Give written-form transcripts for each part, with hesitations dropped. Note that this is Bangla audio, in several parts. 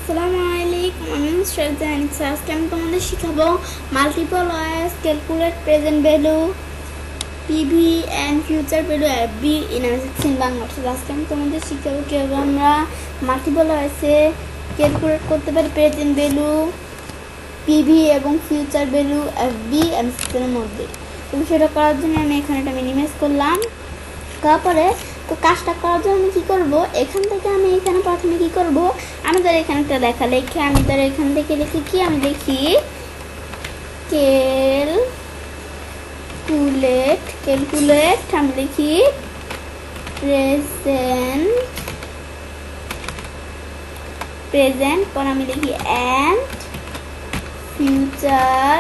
আসসালামু আলাইকুম, আমি আজকে আমি তোমাদের শিখাবো multiple wise calculate present value PV and future value FV in MS Excel in Bangla. আজকে আমি তোমাদের শিখাবো কীভাবে আমরা মাল্টিপল ওয়াইজে ক্যালকুলেট করতে পারি প্রেজেন্ট ভ্যালু পিভি এবং ফিউচার ভ্যালু এফবি এমএস এক্সেলের মধ্যে। তো সেটা করার জন্য আমি এখানে একটা মিনিমাইজ করলাম। তারপরে তো কাজটা করার জন্য আমি কী করবো, এখান থেকে আমি এখানে প্রথমে কী করবো, আমি ধর এখানে একটা লেখা লিখে আমি ধর এখান থেকে লিখি কি, আমি লিখি ক্যালকুলেট আমি লিখি প্রেজেন্ট পর আমি লিখি অ্যান্ড ফিউচার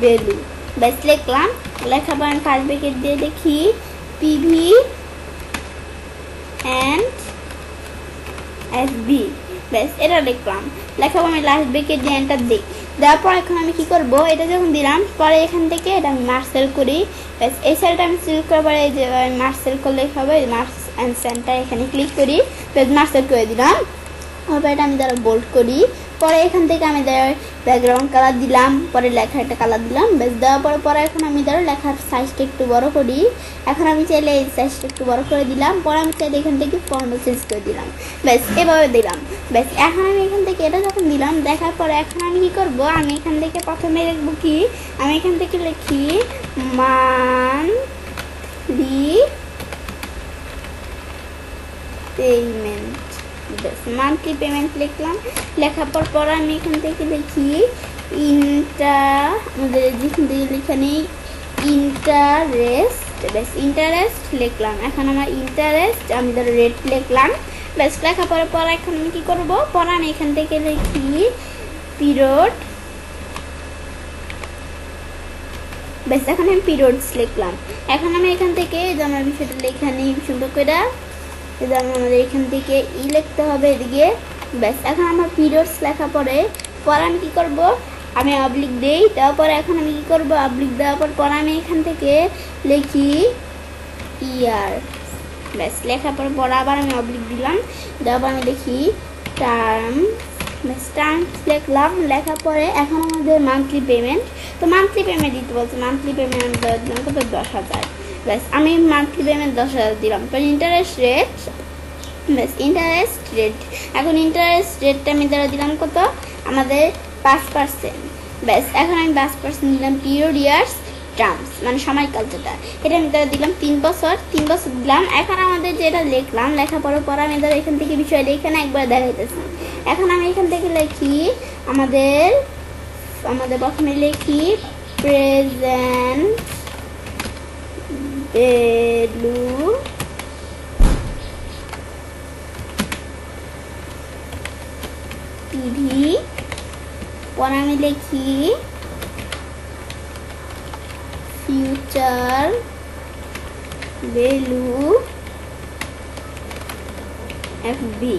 ভ্যালু। ব্যাস লিখলাম। লেখার পর আমি ফার্স্ট ব্র্যাকেট দিয়ে দেখি পিভি অ্যান্ড এফবি, ব্যাস এটা লিখলাম। লেখার পর আমি লাস্ট ব্র্যাকেট দিয়ে এন্টার দিই। দেওয়ার পর এখন আমি কি করব, এটা যখন দিলাম পরে এখান থেকে এটা আমি মার্সেল করি। ব্যাস এই সেলটা আমি সিলেক্ট করার পরে এই যে মার্সেল করলে হবে, মার্স অ্যান্ড সেন্টার এখানে ক্লিক করি, ব্যাস মার্সেল করে দিলাম। তারপর এটা আমি দ্বারা বোল্ড করি। পরে এখান থেকে আমি ব্যাকগ্রাউন্ড কালার দিলাম, পরে লেখা একটা কালার দিলাম। ব্যাস দেওয়ার পরে এখন আমি ধরো লেখার সাইজটা একটু বড় করি। এখন আমি চাইলে এই সাইজটা একটু বড় করে দিলাম। পরে আমি চাইলে এখান থেকে ফন্ট চেঞ্জ করে দিলাম। ব্যাস এভাবে দিলাম। ব্যাস এখন আমি এখান থেকে এটা যখন দিলাম, দেখার পরে এখন আমি কি করব, আমি এখান থেকে প্রথমে লিখবো কি, আমি এখান থেকে লিখি মান্থলি পেমেন্ট। মান্থলি পেমেন্ট লিখলাম। লেখার পর আমি এখান থেকে লিখি আমাদের যেখান থেকে লেখা নেই ইন্টারেস্ট। ব্যাস ইন্টারেস্ট লিখলাম। এখন আমার ইন্টারেস্ট আমি ধরো রেট লিখলাম। ব্যাস লেখার পর এখন আমি কী করবো, পর আমি এখান থেকে লিখি পিরিয়ড। ব্যাস এখন আমি পিরিয়ডস লিখলাম। এখন আমি এখান থেকে যে আমার বিষয়টা লেখা নেই সুন্দর করে, আমাদের এখান থেকে লিখতে হবে এদিকে। ব্যাস এখন আমার পিরিয়ডস লেখা পরে আমি কি করব, আমি অবলিক দেই। তারপর এখন আমি কি করব, অবলিক দেওয়ার পর আমি এখান থেকে লিখি ইয়ার। ব্যাস লেখার পর আবার আমি অবলিক দিলাম, দেওয়ার পর আমি লিখি টার্ম। ব্যাস টার্মস লিখলাম। লেখার পরে এখন আমাদের মান্থলি পেমেন্ট, তো মান্থলি পেমেন্ট দিতে বলছে। মান্থলি পেমেন্ট আমি দিলাম কত, 10,000। ব্যাস আমি মান্থলি পেমেন্ট 10,000 দিলাম। তো ইন্টারেস্ট রেট, ব্যাস ইন্টারেস্ট রেট, এখন ইন্টারেস্ট রেটটা আমি দ্বারা দিলাম কত, আমাদের 5%। ব্যাস এখন আমি 5% দিলাম। পিরিয়ড ইয়ার্স টার্মস মানে সময়কাল যেটা, এটা আমি দ্বারা দিলাম 3 বছর দিলাম। এখন আমাদের যেটা লিখলাম, লেখার পর আমি দ্বারা এখান থেকে বিষয় লিখে না একবার দেখাইতেছি। এখন আমি এখান থেকে লিখি আমাদের প্রথমে লিখি প্রেজেন্ট ভ্যালু পিভি, পর আমি লিখি ফিউচার ভ্যালু এফবি।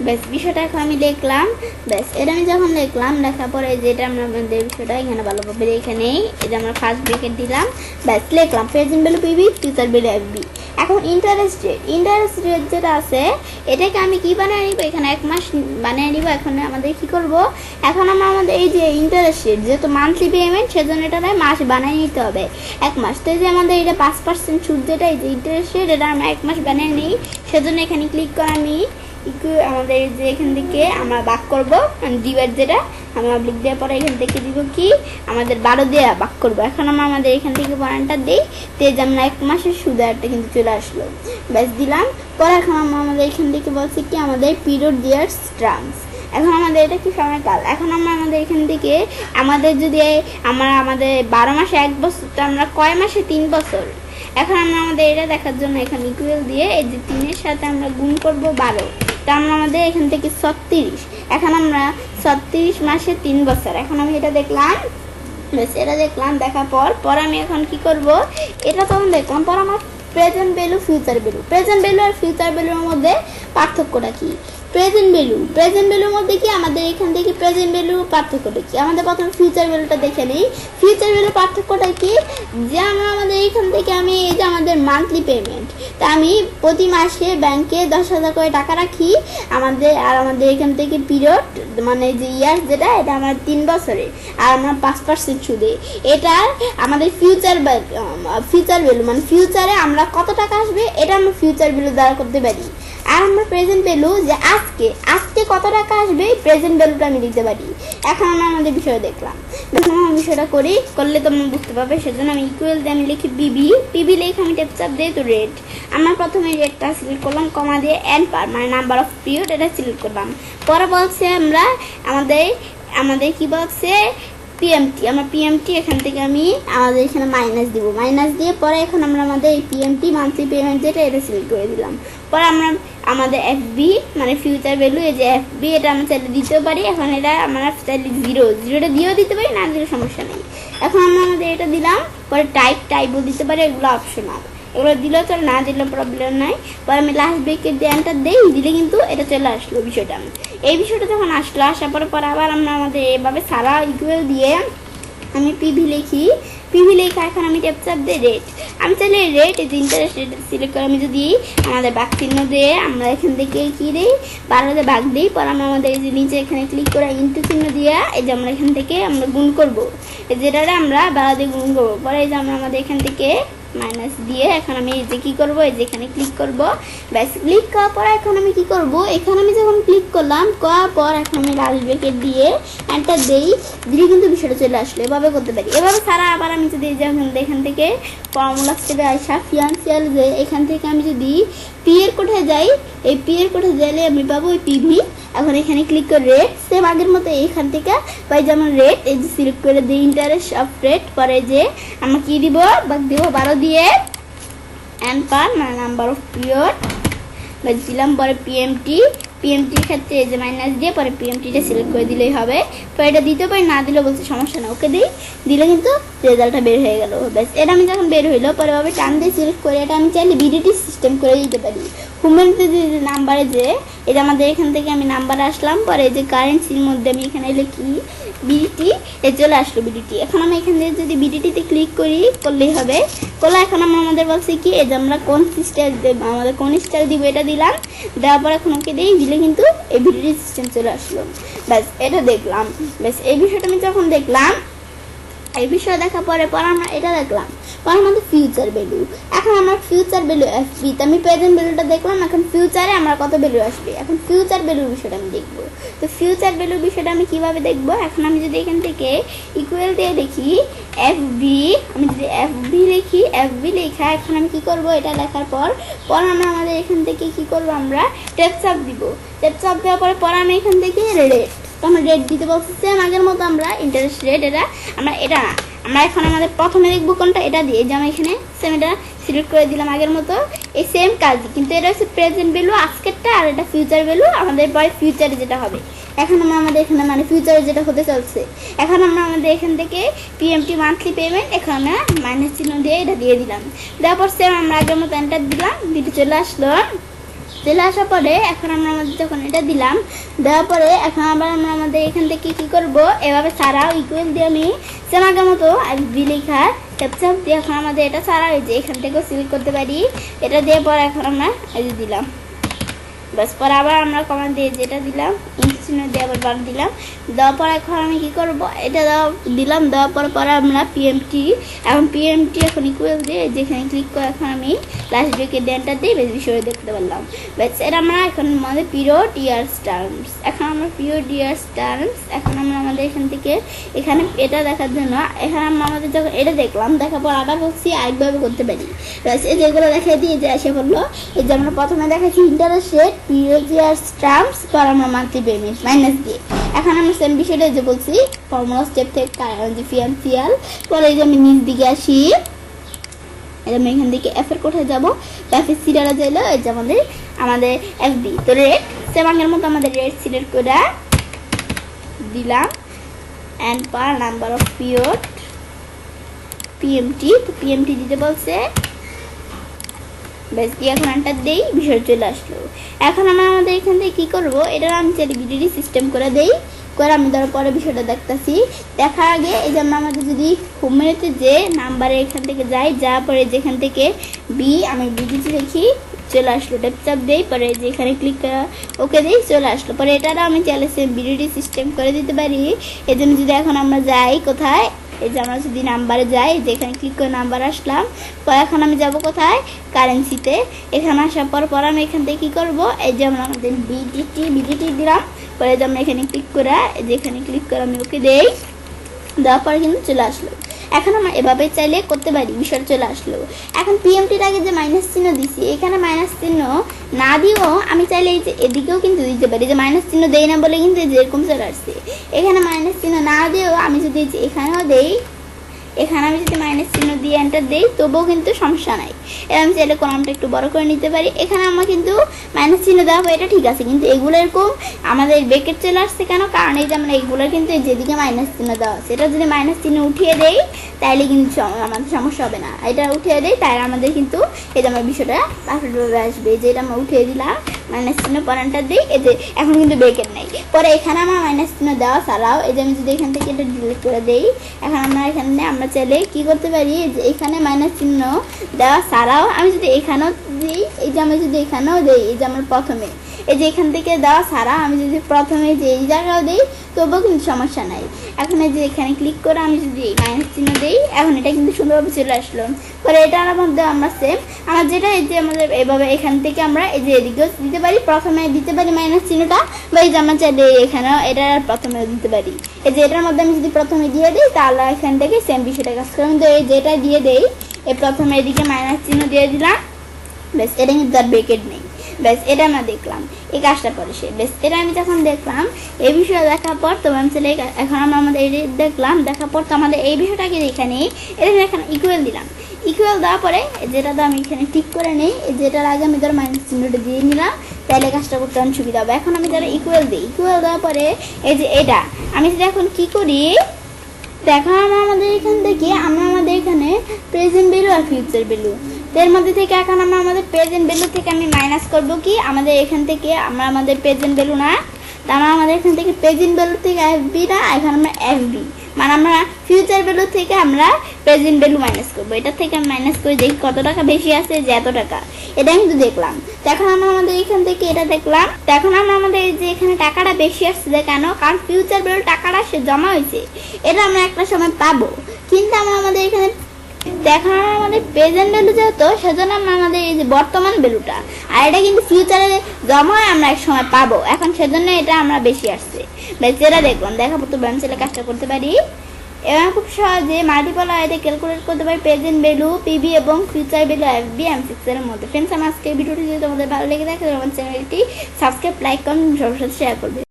ব্যাস বিষয়টা এখন আমি লিখলাম। ব্যাস এটা আমি যখন লিখলাম, লেখার পরে যেটা আমরা আমাদের বিষয়টা এখানে ভালোভাবে এখানেই এটা আমরা ফার্স্ট ব্র্যাকেট দিলাম। ব্যাস লিখলাম present value PV future value FV. এখন ইন্টারেস্ট রেট যেটা আছে এটাকে আমি কি বানিয়ে নিব, এখানে 1 মাস বানিয়ে নিব। এখন আমাদের কি করব, এখন আমাদের এই যে ইন্টারেস্ট রেট যেহেতু মান্থলি পেমেন্ট, সেজন্য এটা মাস বানিয়ে নিতে হবে 1 মাস। তো এই যে আমাদের এটা 5% সুদ যেটা, এই যে ইন্টারেস্ট রেট, এটা আমরা 1 মাস বানিয়ে নিই। সেজন্য এখানে ক্লিক করে আমি আমাদের যে এখান থেকে আমরা ভাগ করবো ডিভাইড, যেটা আমি অবলিক দেওয়ার পরে এখান থেকে দিব কি, আমাদের 12 দিয়ে ভাগ করবো। এখন আমরা আমাদের এখান থেকে পয়েন্টটা দিই, তেজ আমরা 1 মাসের সুদ একটা কিন্তু চলে আসলো। ব্যাস দিলাম। পরে এখন আমাদের এখান থেকে বলছি কি আমাদের পিরিয়ড ইয়ার্স টার্মস। এখন আমাদের এটা কি সময়কাল। এখন আমাদের এখান থেকে আমাদের যদি আমাদের 12 মাসে 1 বছর, তো আমরা কয় মাসে 3 বছর। এখন আমরা আমাদের এটা দেখার জন্য এখানে ইকুয়াল দিয়ে এই যে 3-এর সাথে আমরা গুণ করবো 12, তো আমরা আমাদের এখান থেকে 36। এখন আমরা 36 মাসে 3 বছর। এখন আমি এটা দেখলাম। ব্যাস এটা দেখলাম। দেখার পর আমি এখন কি করব, এটা তখন দেখলাম। পর আমার present value future value. Present value আর ফিউচার ভ্যালুর মধ্যে পার্থক্যটা কি? প্রেজেন্ট ভ্যালুর মধ্যে কি আমাদের এখান থেকে প্রেজেন্ট ভ্যালু পার্থক্যটা কি? আমাদের প্রথমে ফিউচার ভ্যালুটা দেখে নেই। ফিউচার ভ্যালু পার্থক্যটা কি? যে আমরা আমাদের এখান থেকে আমি এই যে আমাদের মান্থলি পেমেন্ট, তা আমি প্রতি মাসে ব্যাংকে 10,000 করে টাকা রাখি আমাদের এখান থেকে পিরিয়ড মানে যে ইয়ার যেটা এটা আমার 3 বছরে আর আমরা 5% সুদে। এটা আমাদের ফিউচার ভ্যালু মানে ফিউচারে আমরা কত টাকা আসবে এটা আমরা ফিউচার ভ্যালু দ্বারা করতে পারি। আর আমরা প্রেজেন্ট ভ্যালু যে আজকে কত টাকা আসবে প্রেজেন্ট ভ্যালুটা আমি দিতে পারি। এখন আমরা আমাদের বিষয় দেখলাম, আমি বিষয়টা করলে তোমরা বুঝতে পারবে। সেজন্য আমি ইকুয়াল দিয়ে আমি লিখি পিবি লিখে আমি টেপ চাপ দিই তো রেট। আমরা প্রথমে রেটটা সিলেক্ট করলাম, কমা দিয়ে এন পার মানে নাম্বার অফ পিরিয়ড এটা সিলেক্ট করলাম। পরে বলছে আমরা আমাদের কি বলছে পিএমটি, আমরা পিএমটি এখান থেকে আমি আমাদের এখানে মাইনাস দিব। মাইনাস দিয়ে পরে এখন আমরা আমাদের এই পিএমটি মান্থলি পেমেন্ট যেটা এটা সিলেক্ট করে দিলাম। পরে আমরা আমাদের এফবি মানে ফিউচার ভ্যালু এই যে এফবি এটা আমরা চাইলে দিতেও পারি। এখন এটা আমরা চাইলে জিরোটা দিয়েও দিতে পারি, না দিলে সমস্যা নেই। এখন আমরা আমাদের এটা দিলাম। পরে টাইপও দিতে পারি, এগুলো অপশনাল, এগুলো দিলেও চলে, না দিলেও প্রবলেম নাই। পরে আমি লাস্ট ব্রেকের দিয়ে এন্টার দিলে কিন্তু এটা চলে আসলো বিষয়টা। এই বিষয়টা যখন আসার পরে আবার আমরা আমাদের এভাবে সারা ইকুয়াল দিয়ে আমি পিভি লিখি। এখন আমি টেপ চাপ দিই রেট। আমি চাইলে রেট এই যে ইন্টারেস্ট রেট সিলেক্ট করে আমি যদি আমাদের ভাগ চিহ্ন দিয়ে আমরা এখান থেকে কি দিই 12 ভাগ দিই। পরে আমরা আমাদের এই যে নিচে এখানে ক্লিক করে ইন্টু চিহ্ন দিয়ে এই যে আমরা এখান থেকে আমরা গুণ করবো, যেটাতে আমরা 12 দিয়ে গুণ করবো। পরে এই যে আমরা আমাদের এখান থেকে মাইনাস দিয়ে এখন আমি এই যে কি করবো এই যে এখানে ক্লিক করব। ব্যাস ক্লিক করার পর এখন আমি কি করব, এখানে আমি যখন ক্লিক করলাম করার পর এখন আমি লাস্ট ব্রেকেট দিয়ে এন্টার দিলে কিন্তু বিষয়টা চলে আসলো। এভাবে করতে পারি। এভাবে ছাড়া আবার আমি যদি এখান থেকে ফর্মুলা স্টেপে আসা ফিনান্সিয়াল যে এখান থেকে আমি যদি পি এর কোঠে যাই, এই পি এর কোঠে গেলে আমি পাবো ওই পিভি। এখন এখানে ক্লিক করে রেট সেম আগের মতো এখান থেকে পাই যেমন রেট এই যে সিলেক্ট করে দিই ইন্টারেস্ট অফ রেট। পরে যে আমরা কি দিব ভাগ দিব 12 দিয়ে এন পার মানে নাম্বার অফ পিরিয়ড দিলাম। পরে পিএমটির ক্ষেত্রে এই যে মাইনাস দিয়ে পরে পিএমটিটা সিলেক্ট করে দিলেই হবে। তো এটা দিতে পারি, না দিলে বলছে সমস্যা না, ওকে দিলে কিন্তু রেজাল্টটা বের হয়ে গেল। ব্যাস এটা আমি যখন বের হইলো পরে ভাবে টান দিয়ে সিলেক্ট করে এটা আমি চাইলে বিডিটি সিস্টেম করে দিতে পারি। হুমেন্টে যে নাম্বারে যে এটা আমাদের এখান থেকে আমি নাম্বারে আসলাম। পরে এই যে কারেন্সির মধ্যে আমি এখানে লিখি বিডিটি, এ চলে আসলো বিডিটি। এখন আমি এখান থেকে যদি বিডিটিতে ক্লিক করলেই হবে। এখন আমাদের বলছে কি এই যে আমরা কোন স্টাইল দিব এটা দিলাম। দেওয়ার পর এখন ওকে দিলে কিন্তু এই বিডিটি সিস্টেম চলে আসলো। ব্যাস এটা দেখলাম। ব্যাস এই বিষয়টা আমি যখন দেখলাম, এই বিষয় দেখার পরে আমরা এটা দেখলাম। পরে আমাদের ফিউচার ভ্যালু। এখন আমার ফিউচার ভ্যালু এফবি, আমি প্রেজেন্ট ভ্যালুটা দেখলাম। এখন ফিউচারে আমরা কত ভ্যালু আসবে, এখন ফিউচার ভ্যালুর বিষয়টা আমি দেখবো। তো ফিউচার ভ্যালুর বিষয়টা আমি কিভাবে দেখবো, এখন আমি যদি এখান থেকে ইকুয়াল দিয়ে দেখি এফবি, আমি যদি এফবি লেখা এখন আমি কি করব, এটা লেখার পর আমরা আমাদের এখান থেকে কি করব, আমরা টেপ চাপ দিব। টেপ চাপ দেওয়ার পরে আমি এখান থেকে রেট, তো আমরা রেট দিতে বলছি সেম আগের মতো আমরা ইন্টারেস্ট রেট এটা আমরা এখন আমাদের প্রথমে দেখবো কোনটা, এটা দিয়ে যে আমি এখানে সেম এটা সিলেক্ট করে দিলাম আগের মতো। এই সেম কাজ, কিন্তু এটা হচ্ছে প্রেজেন্ট ভ্যালু আজকেরটা, আর এটা ফিউচার ভ্যালু আমাদের পরে ফিউচারে যেটা হবে। এখন আমরা আমাদের এখানে মানে ফিউচারে যেটা হতে চলছে, এখন আমরা আমাদের এখান থেকে পিএমটি মান্থলি পেমেন্ট এখন আমরা মাইনাস চিহ্ন দিয়ে এটা দিয়ে দিলাম। দেওয়ার পর সেম আমরা আগের মতো এন্টার দিলাম, দিতে চলে আসার পরে এখন আমরা আমাদের যখন এটা দিলাম, দেওয়ার পরে এখন আবার আমরা আমাদের এখান থেকে কি করব, এভাবে ছাড়াও ইকুয়াল দিয়ে আমি সেম আগের মতো লেখা চাপ দিয়ে এখন আমাদের এটা ছাড়া হয়েছে, এখান থেকেও সিলেক্ট করতে পারি। এটা দিয়ে পরে এখন আমরা এই দিলাম। বাস পরে আবার আমরা কমান্ড দিয়ে যেটা দিলাম চিহ্ন দিয়ে আবার বার দিলাম। দেওয়ার পর এখন আমি কি করব, এটা দিলাম। দেওয়ার পরে আমরা পিএমটি এখন ইকুয়াল দিয়ে যেখানে ক্লিক করে এখন আমি লাস্ট ব্রেকের ডেনটা দিয়ে বেশ বিষয়ে দেখতে পারলাম। ব্যাস এটা আমরা এখন আমাদের পিরিয়ড ইয়ার্স টার্মস, এখন আমরা আমাদের এখান থেকে এখানে এটা দেখার জন্য এখানে আমরা আমাদের যখন এটা দেখলাম, দেখার পর আবার বলছি আরেকভাবে করতে পারি। ব্যাস এই যেগুলো দেখাই দিয়ে যে আসে বললো, এই যে আমরা প্রথমে দেখাচ্ছি interest rate, period years terms, পর আমরা মান্থলি পেমেন্ট মাইনাস দিয়ে। এখন আমরা সেম বিষয়টা যে বলছি ফর্মুলা স্টেপ থেকে ফিনান্সিয়াল। পরে এই যে আমি নিচ দিকে আসি, আমি এখান থেকে এফ এর কোথায় যাবো, এফ এর সিরিয়ালে যাইলো এই যে আমাদের এফবি। তো রেট সেম আগের মতো আমাদের রেট সিলেক্ট করে দিলাম and per number of period PMT. তো পিএমটি দিতে বলছে ব্যাস দিয়ে এখন এন্টার দেই, বিষয় চলে আসলো। এখন আমরা আমাদের এখান থেকে কী করবো, এটা আমি চাইলে বিডিডি সিস্টেম করে দেই, করে আমি ধরো পরে বিষয়টা দেখতেছি। দেখার আগে এই যে আমরা আমাদের যদি হোম মেনুতে যে নাম্বারে এখান থেকে যাই, যা পরে যেখান থেকে বি আমি বিডিডি লিখি, চলে আসলো, চাপ দেই, পরে যে এখানে ক্লিক করা ওকে দিই, চলে আসলো। পরে এটারও আমি চাইলে বিডিডি সিস্টেম করে দিতে পারি। এই জন্য যদি এখন আমরা যাই কোথায়, এই যে আমরা যদি নাম্বারে যাই, যেখানে ক্লিক করে নাম্বার আসলাম, পরে এখন আমি যাব কোথায়, কারেন্সিতে। এখানে আসার পর আমি এখান থেকে কী করবো, এই যে আমরা আমাদের বিডিটি দিলাম, পরে যে আমরা এখানে ক্লিক করে, যেখানে ক্লিক করে আমি ওকে দেই, দেওয়ার পরে কিন্তু চলে আসলো। এখন আমরা এভাবে চাইলে করতে পারি, বিষয়টা চলে আসলো। এখন পিএমটির আগে যে মাইনাস চিহ্ন দিছি, এখানে মাইনাস চিহ্ন না দিয়েও আমি চাইলে এই যে এদিকেও কিন্তু দিতে পারি, যে মাইনাস চিহ্ন দেই না বলে কিন্তু যেরকম চলে আসছে। এখানে মাইনাস চিহ্ন না দিয়েও আমি যদি এখানেও দেই, এখানে আমি যদি মাইনাস চিহ্ন দিয়ে এন্টার দিই, তবুও কিন্তু সমস্যা নাই। এর আমি চাইলে কলামটা একটু বড় করে নিতে পারি। এখানে আমরা কিন্তু মাইনাস চিহ্ন দেওয়া হয়, এটা ঠিক আছে, কিন্তু এগুলো এরকম আমাদের ব্রেকেট চলে আসছে কেন, কারণ এই যে আমরা এগুলোর কিন্তু যেদিকে মাইনাস চিহ্ন দেওয়া আছে, এটা যদি মাইনাস চিহ্ন উঠিয়ে দেই তাইলে কিন্তু আমাদের সমস্যা হবে না। এটা উঠিয়ে দেই, তাই আমাদের কিন্তু এই যে আমার বিষয়টা পারফেক্টভাবে আসবে। যে এটা আমরা উঠিয়ে দিলাম, মাইনাস চিহ্ন পরে এন্টার দিই, এই যে এখন কিন্তু ব্রেকেট নেই। পরে এখানে আমার মাইনাস চিহ্ন দেওয়া ছাড়াও এই যে আমি যদি এখান থেকে এটা ডিলিট করে দেই, এখন আমরা এখানে আমরা চাইলে কী করতে পারি, যে এখানে মাইনাস চিহ্ন দেওয়া ছাড়াও আমি যদি এখানেও দিই, এই যে আমি যদি এখানেও দিই, এই যে আমার প্রথমে এই যে এখান থেকে দেওয়া ছাড়া আমি যদি প্রথমে যে এই জায়গাও দিই, তবুও কিন্তু সমস্যা নাই। এখন এই যে এখানে ক্লিক করে আমি যদি মাইনাস চিহ্ন দিই, এখন এটা কিন্তু সুন্দরভাবে চলে আসলো। পরে এটার মধ্যে আমরা সেম আমার যেটা এই যে আমাদের এভাবে এখান থেকে আমরা এই যে এদিকেও দিতে পারি, প্রথমে দিতে পারি মাইনাস চিহ্নটা, বা এই যে আমরা চাইলে এখানেও এটা প্রথমে দিতে পারি। এই যে এটার মধ্যে আমি যদি প্রথমে দিয়ে দিই, তাহলে এখান থেকে সেম বিষয়টা কাজ করে। কিন্তু এই যেটা দিয়ে দেই, এই প্রথমে এদিকে মাইনাস চিহ্ন দিয়ে দিলাম, ব্যাস এটা কিন্তু তার ব্রেকেট নেই। ব্যাস এটা আমরা দেখলাম, এই কাজটা করে সে। ব্যাস এটা আমি যখন দেখলাম, এই বিষয়টা দেখার পর তো আমি চলে এখন আমরা আমাদের এই দেখলাম, দেখার পর তো আমাদের এই বিষয়টাকে এখানে এখানে ইকুয়াল দিলাম। ইকুয়াল দেওয়ার পরে যেটা তো আমি এখানে ঠিক করে নিই, যেটার আগে আমি ধরো মাইনাস চিহ্নটা দিয়ে নিলাম, তাহলে কাজটা করতে অনেক সুবিধা হবে। এখন আমি ধরো ইকুয়াল দিই, ইকুয়াল দেওয়ার পরে এই যে এটা আমি যদি এখন কী করি, দেখো আমরা আমাদের এখান থেকে আমরা আমাদের এখানে প্রেজেন্ট ভ্যালু আর ফিউচার ভ্যালু, এর মধ্যে থেকে এখন আমরা আমাদের প্রেজেন্ট ভ্যালু থেকে আমি মাইনাস করব কি, আমাদের এখান থেকে আমরা আমাদের প্রেজেন্ট ভ্যালু না, তার মানে আমাদের এখান থেকে প্রেজেন্ট ভ্যালু থেকে এফবি না, এখন আমরা এফবি মানে আমরা ফিউচার ভ্যালু থেকে আমরা প্রেজেন্ট ভ্যালু মাইনাস করবো। এটা থেকে আমি মাইনাস করে দেখি কত টাকা বেশি আছে, যে এত টাকা, এটা কিন্তু দেখলাম। তো এখন আমরা আমাদের এখান থেকে এটা দেখলাম, তো এখন আমরা আমাদের যে এখানে টাকাটা বেশি আসছে কেন, কারণ ফিউচার ভ্যালু টাকাটা সে জমা হয়েছে, এটা আমরা একটা সময় পাবো। কিন্তু আমরা আমাদের এখানে এখন আমাদের প্রেজেন্ট ভ্যালু যেহেতু, সেজন্য আমরা আমাদের এই যে বর্তমান ভ্যালুটা, আর এটা কিন্তু ফিউচারে জমা হয় আমরা এক সময় পাবো, এখন সেজন্য এটা আমরা বেশি আসছে। বেশ যেটা দেখলাম, দেখাবো তো ব্যাংকের কাজটা করতে পারি। এবং খুব সহজে মাল্টিপল আইতে ক্যালকুলেট করতে পারি প্রেজেন্ট ভ্যালু, পিবি এবং future value FV MS Excel এর মধ্যে। ফ্রেন্ডস, আমার আজকে ভিডিওটি যদি তোমাদের ভালো লেগে থাকে, আমার চ্যানেলটি সাবস্ক্রাইব, লাইক, কমেন্ট সবার সাথে শেয়ার করবে।